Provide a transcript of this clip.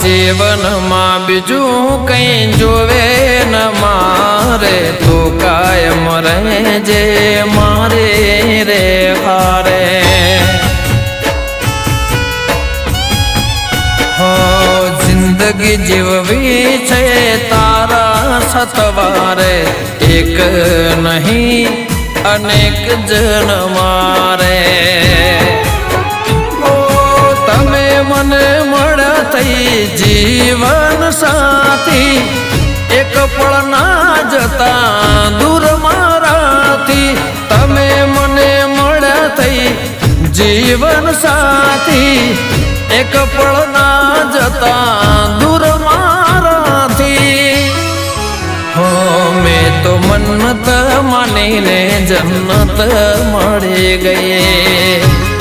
જીવનમાં બીજું કઈ જોવે ન મારે, તું કાયમ રહેજે મારે રે હારે. હો જિંદગી જીવવી છે તારા સતવારે, એક નહીં અનેક જન મારે. તમે મને મળ્યા થઈ જીવન સાથી, એક પળ ના જતા દૂર મારાથી. તમે મને મળ્યા થઈ જીવન સાથી, એક પળ ના જતા દૂર મારાથી. હો મેં તો મન્નત માનીને જન્નત મળી ગઈ.